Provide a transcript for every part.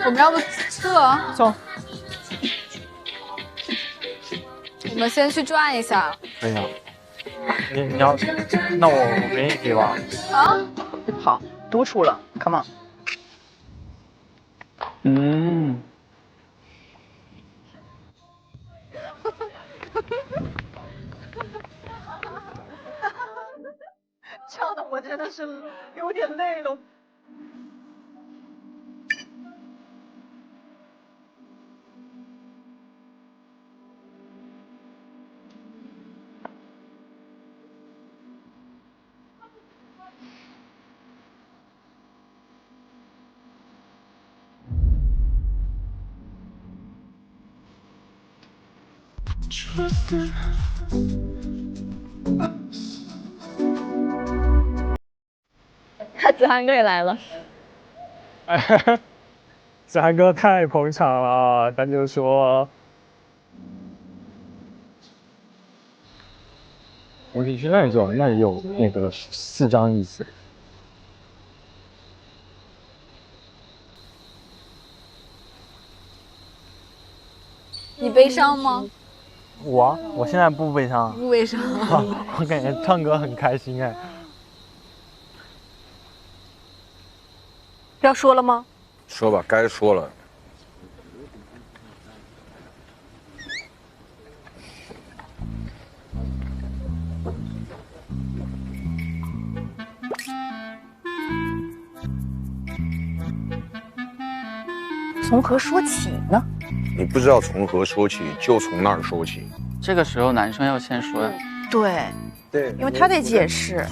我们要不撤？走。我们先去转一下。可以啊。你要，那我给你给吧。啊？好，督促了 ，Come on。嗯。唱的我真的是有点累了。子涵哥也来了。哎，子涵哥太捧场了，他就说，我可以去那里做，那里有那个4张椅子。你悲伤吗？我现在不悲伤，不悲伤。我感觉唱歌很开心哎。要说了吗？说吧，该说了。从何说起呢？你不知道从何说起，就从那儿说起。这个时候男生要先说呀。对，因为他得解释。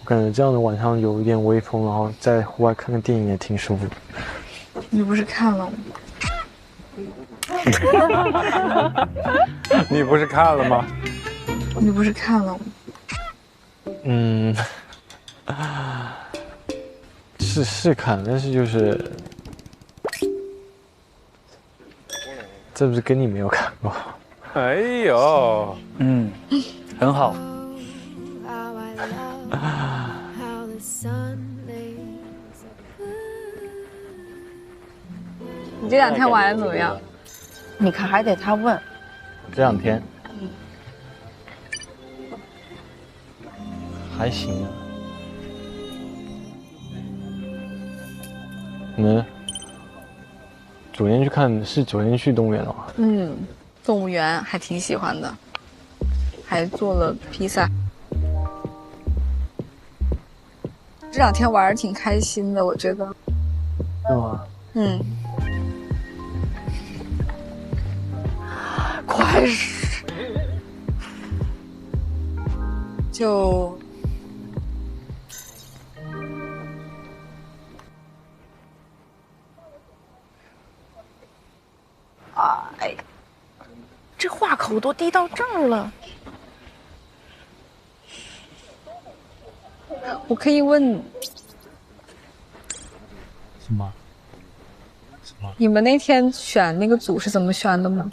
我感觉这样的晚上有一点微风，然后在户外看个电影也挺舒服。你不是看了吗？你不是看了吗？你不是看了吗？嗯，是看，但是就是这不是跟你没有看过？哎呦，很好。你这2天玩的怎么样？你看还得他问。这2天，还行啊。我们昨天去动物园了吗？动物园还挺喜欢的，还做了披萨。这2天玩的挺开心的，我觉得。是吗？快使！就哎，这话口都递到这儿了。我可以问你，什么？你们那天选那个组是怎么选的吗？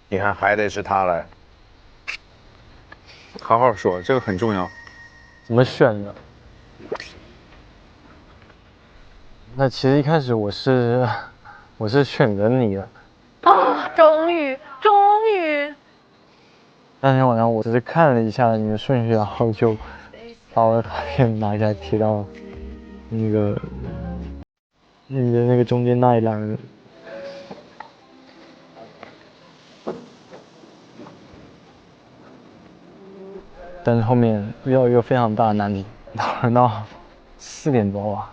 你看还得是他来。好好说，这个很重要。怎么选的？那其实一开始我是选择你的。啊，终于。那天晚上我只是看了一下你的顺序，然后就把我的卡片拿下来贴到那个你的那个中间那一栏人。但是后面遇到一个非常大的难题，到4点多吧，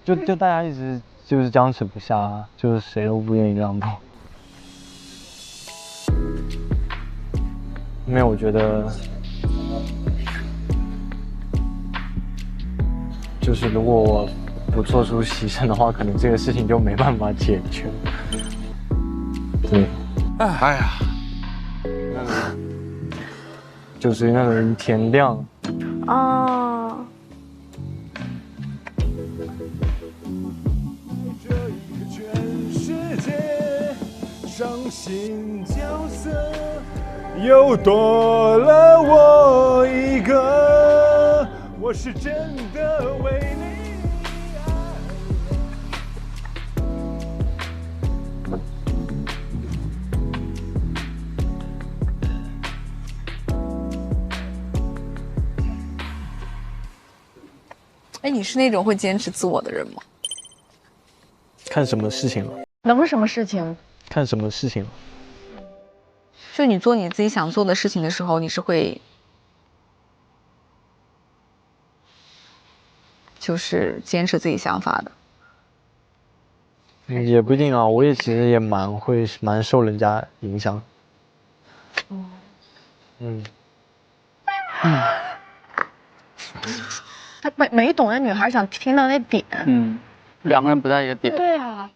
就大家一直就是僵持不下，就是谁都不愿意让步。因为我觉得，就是如果我不做出牺牲的话，可能这个事情就没办法解决。对，哎呀，就是那个人天亮。啊。伤心角色又多了我一个，我是真的为你。哎，你是那种会坚持自我的人吗？看什么事情了？能什么事情？看什么事情了？就你做你自己想做的事情的时候，你是会，就是坚持自己想法的。也不一定啊，我也其实也蛮受人家影响。他没懂那女孩想听到那点。两个人不在一个点。对啊。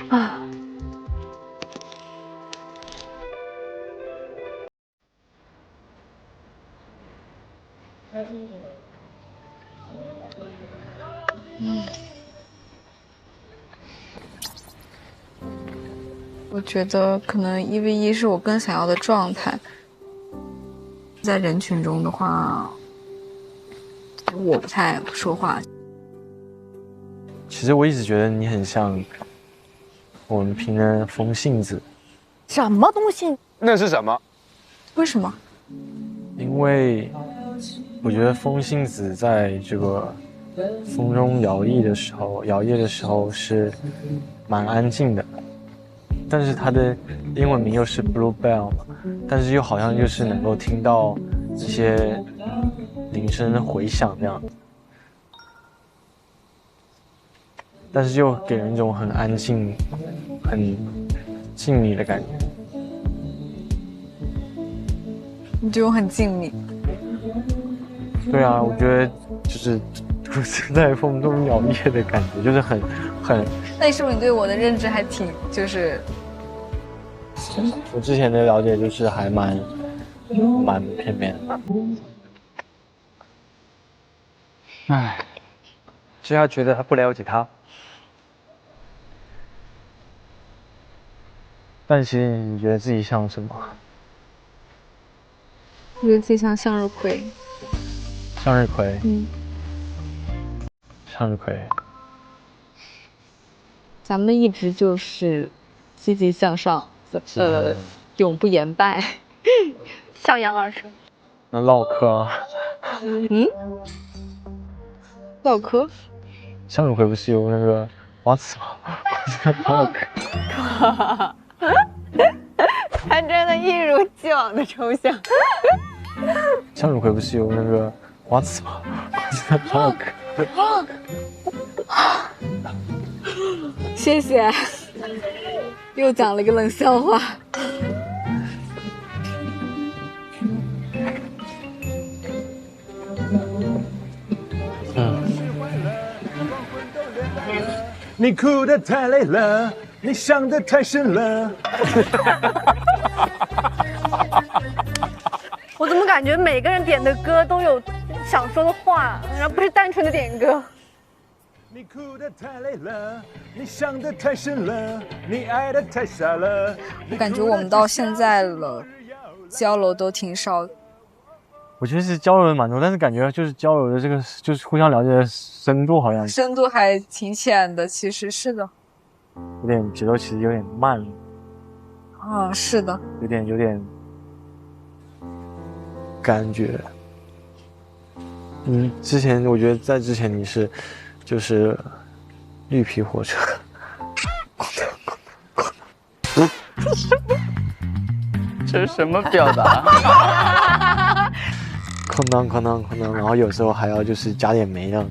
啊。我觉得可能1v1是我更想要的状态。在人群中的话，我不太说话。其实我一直觉得你很像我们评论风信子。什么东西？那是什么？为什么？因为我觉得风信子在这个风中摇曳的时候是蛮安静的，但是它的英文名又是 Bluebell 嘛，但是又好像就是能够听到一些铃声的回响这样，但是又给人一种很安静、很静谧的感觉。你觉得我很静谧？对啊，我觉得就是在风中摇曳的感觉，就是很。那你是不是你对我的认知还挺就是？我之前的了解就是还蛮片面的。唉，是他觉得他不了解他。但其实你觉得自己像什么？我觉得自己像向日葵。向日葵。向日葵。咱们一直就是积极向上，永不言败，向阳而生。那唠嗑。唠嗑。向日葵不是有那个花刺吗？唠嗑。他真的一如既往的抽象。向日葵不是有那个花刺吗？唠嗑。谢谢，又讲了一个冷笑话。你哭得太累了，你伤得太深了。我怎么感觉每个人点的歌都有想说的话，然后不是单纯的点歌。你哭得太累了，你伤得太深了，你爱得太傻了。我感觉我们到现在了，交流都挺少。我觉得是交流的蛮多，但是感觉就是交流的这个就是互相了解的深度好像深度还挺浅的，其实是的。有点节奏，其实有点慢。是的。有点感觉。之前我觉得在之前你是就是绿皮火车。这是什么表达？哐当，然后有时候还要就是加点煤呢，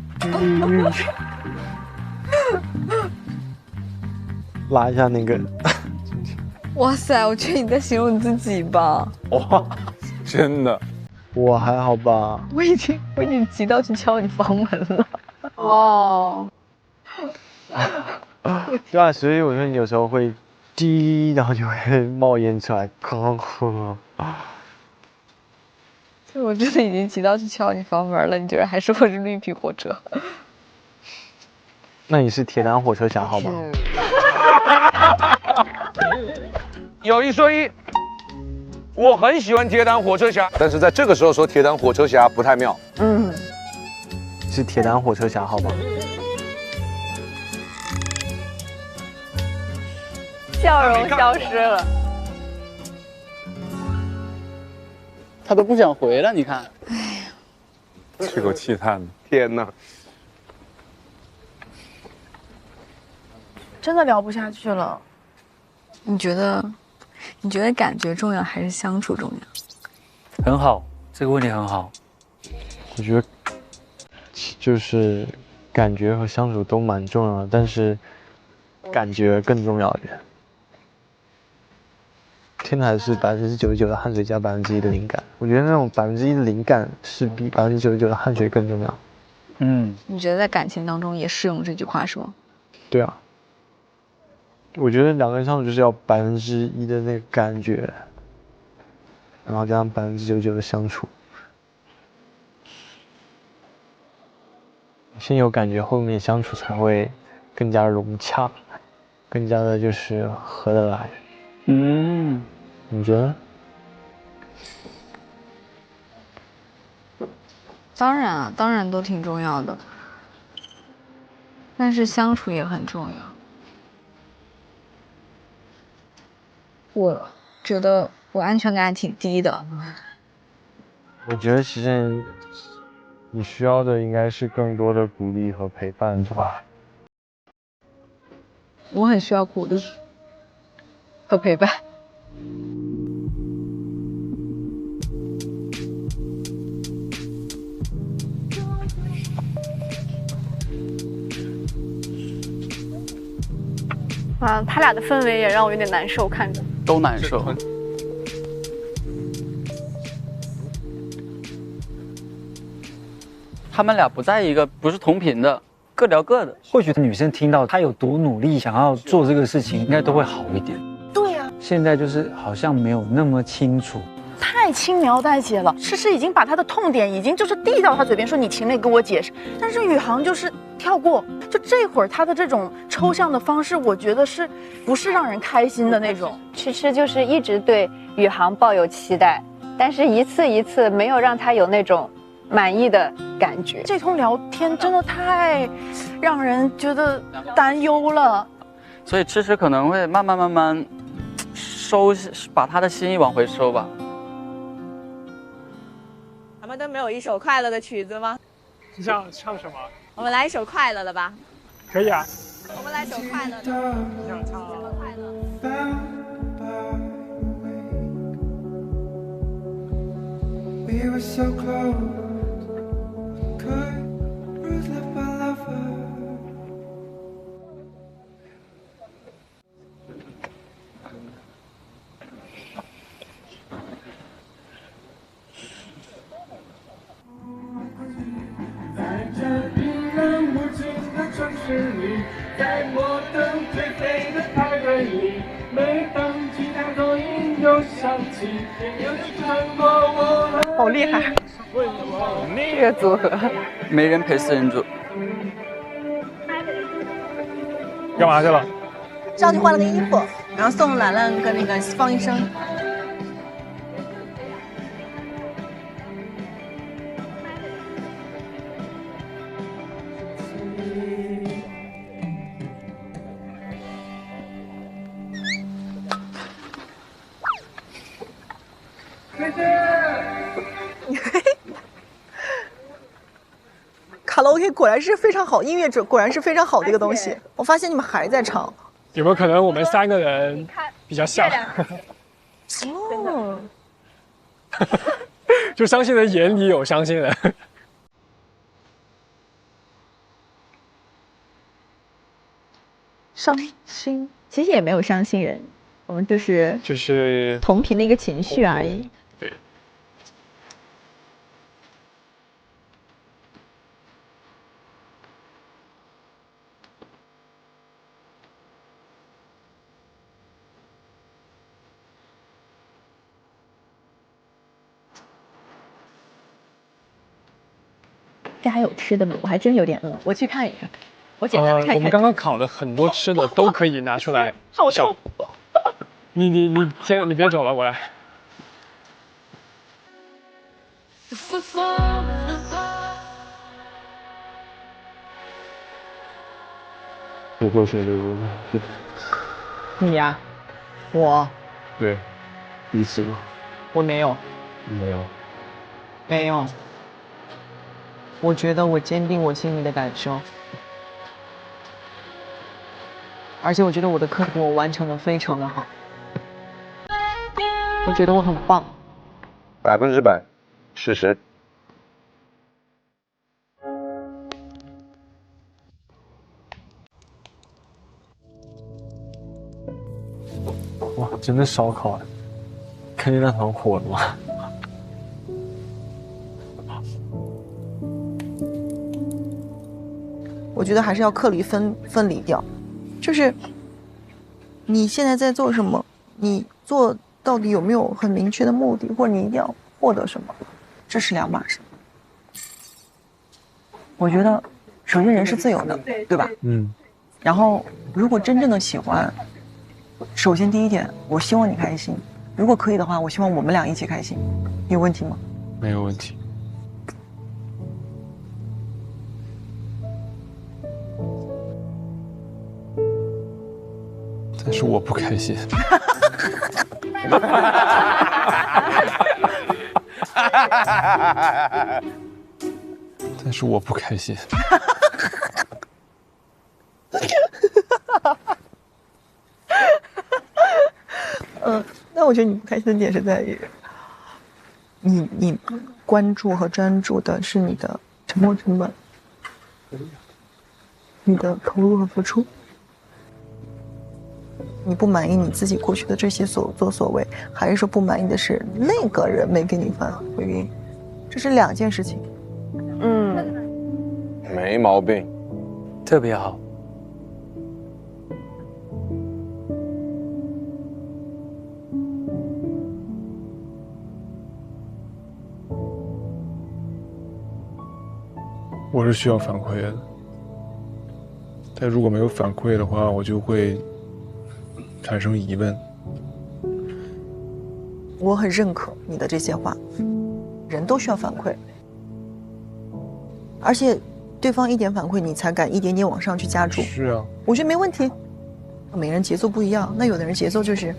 拉一下那个。哇塞，我觉得你在形容你自己吧。哇，真的。我还好吧。我已经急到去敲你房门了。哦。对啊，所以我说你有时候会滴，然后就会冒烟出来，哐。就我真的已经急到去敲你房门了，你居然还说我是绿皮火车。那你是铁胆火车侠好吗？有一说一，我很喜欢铁胆火车侠，但是在这个时候说铁胆火车侠不太妙。是铁胆火车侠好吗？笑容消失了。他都不想回了，你看。是口气叹的。天哪！真的聊不下去了。你觉得感觉重要还是相处重要？很好，这个问题很好。我觉得就是感觉和相处都蛮重要的，但是感觉更重要一点。天台是99%的汗水加1%的灵感，我觉得那种1%的灵感是比99%的汗水更重要。你觉得在感情当中也适用这句话是吗？对啊，我觉得两个人相处就是要1%的那个感觉，然后加上99%的相处。先有感觉，后面相处才会更加融洽，更加的就是合得来。你觉得？当然啊，当然都挺重要的，但是相处也很重要。我觉得我安全感挺低的。我觉得其实你需要的应该是更多的鼓励和陪伴，是吧？我很需要鼓励和陪伴。他俩的氛围也让我有点难受，看着都难受。他们俩不在一个，不是同频的，各聊各的。或许女生听到他有多努力，想要做这个事情，应该都会好一点。对呀，现在就是好像没有那么清楚。太轻描淡写了。诗诗已经把他的痛点已经就是递到他嘴边，说你情泪跟我解释，但是宇航就是跳过。就这会儿他的这种抽象的方式，我觉得是不是让人开心的那种？迟迟就是一直对宇航抱有期待，但是一次一次没有让他有那种满意的感觉。这通聊天真的太让人觉得担忧了。所以迟迟可能会慢慢把他的心意往回收吧。咱们都没有一首快乐的曲子吗？你想唱什么？我们来一首快乐的吧。可以啊。我们来首快乐的。你想唱啊？快乐。We were so close, could relive my lover. Oh, 好厉害！这个组合，没人陪四人组。干嘛去了？上去换了个衣服，然后送兰兰跟那个方医生。卡拉 OK 果然是非常好，音乐果然是非常好的一个东西。我发现你们还在唱，有没有可能我们3个人比较像？哦，就伤心人眼里有伤心人。伤心其实也没有伤心人，我们就是同频的一个情绪而已。对。这还有吃的吗？我还真有点饿，我去看一看。我们刚刚烤的很多吃的都可以拿出来。好臭！你别走了，我来。我过去对。你呀，我对，第一次吗？我没有，没有。我觉得我坚定我心里的感受，而且我觉得我的课题我完成的非常的好，我觉得我很棒。100%，事实。哇，真的烧烤啊！看见那团火了吗？我觉得还是要课题分离掉，就是你现在在做什么，你做到底有没有很明确的目的，或者你一定要获得什么，这是两码事。我觉得，首先人是自由的，对吧？然后，如果真正的喜欢，首先第一点，我希望你开心。如果可以的话，我希望我们俩一起开心。有问题吗？没有问题。但是我不开心。但是我不开心。那我觉得你不开心的点是在于，你关注和专注的是你的沉没成本，你的投入和付出。你不满意你自己过去的这些所作所为，还是说不满意的是那个人没给你发回应？这是两件事情。没毛病，特别好。我是需要反馈的，但如果没有反馈的话，我就会产生疑问。我很认可你的这些话，人都需要反馈，而且对方一点反馈，你才敢一点点往上去加注。是啊，我觉得没问题。每人节奏不一样，那有的人节奏就是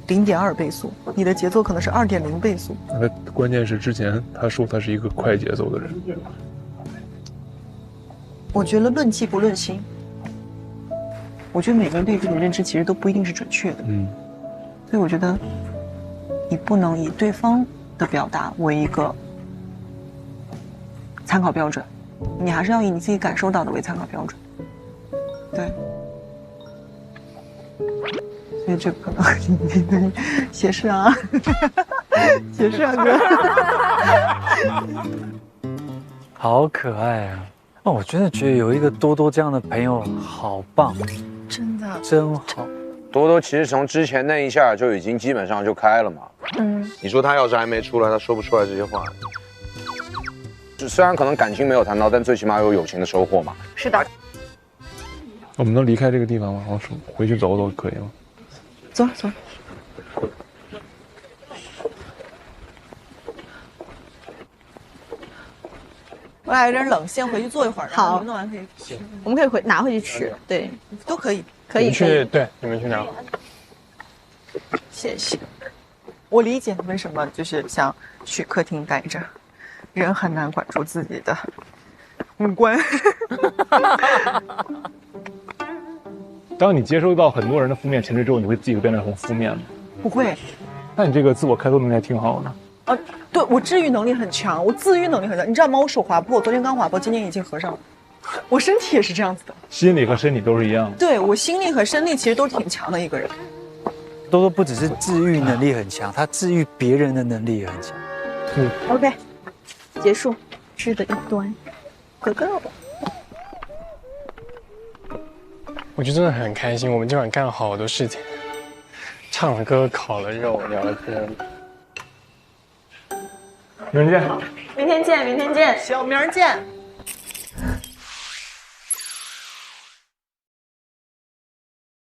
0.2倍速，你的节奏可能是2.0倍速。那关键是之前他说他是一个快节奏的人。我觉得论迹不论心。我觉得每个人对自己的认知其实都不一定是准确的。所以我觉得你不能以对方的表达为一个参考标准，你还是要以你自己感受到的为参考标准。对。所以这可能斜视啊，斜视啊哥，好可爱啊！哦，我真的觉得有一个多多这样的朋友好棒，真的真好。多多其实从之前那一下就已经基本上就开了嘛。你说他要是还没出来，他说不出来这些话。就虽然可能感情没有谈到，但最起码有友情的收获嘛。是的。我们能离开这个地方吗？我说回去走走可以吗？走走。我俩有点冷，先回去坐一会儿。好，弄完可以吃。我们可以拿回去吃，对，都可以。你们去，对，你们去拿。谢谢。我理解为什么就是想去客厅待着，人很难管住自己的五官。当你接收到很多人的负面情绪之后，你会自己变得很负面吗？不会。那你这个自我开拓能力还挺好的。对，我治愈能力很强，我自愈能力很强。你知道吗？我手划破，我昨天刚划破，今天已经合上了。我身体也是这样子的，心理和身体都是一样的。对，我心力和身力其实都是挺强的一个人。多多不只是治愈能力很强，他治愈别人的能力也很强。OK， 结束，吃的一端，哥哥。我就真的很开心，我们今晚干了好多事情，唱了歌，烤了肉，聊了天。明天见。明天见，明天见，小明见。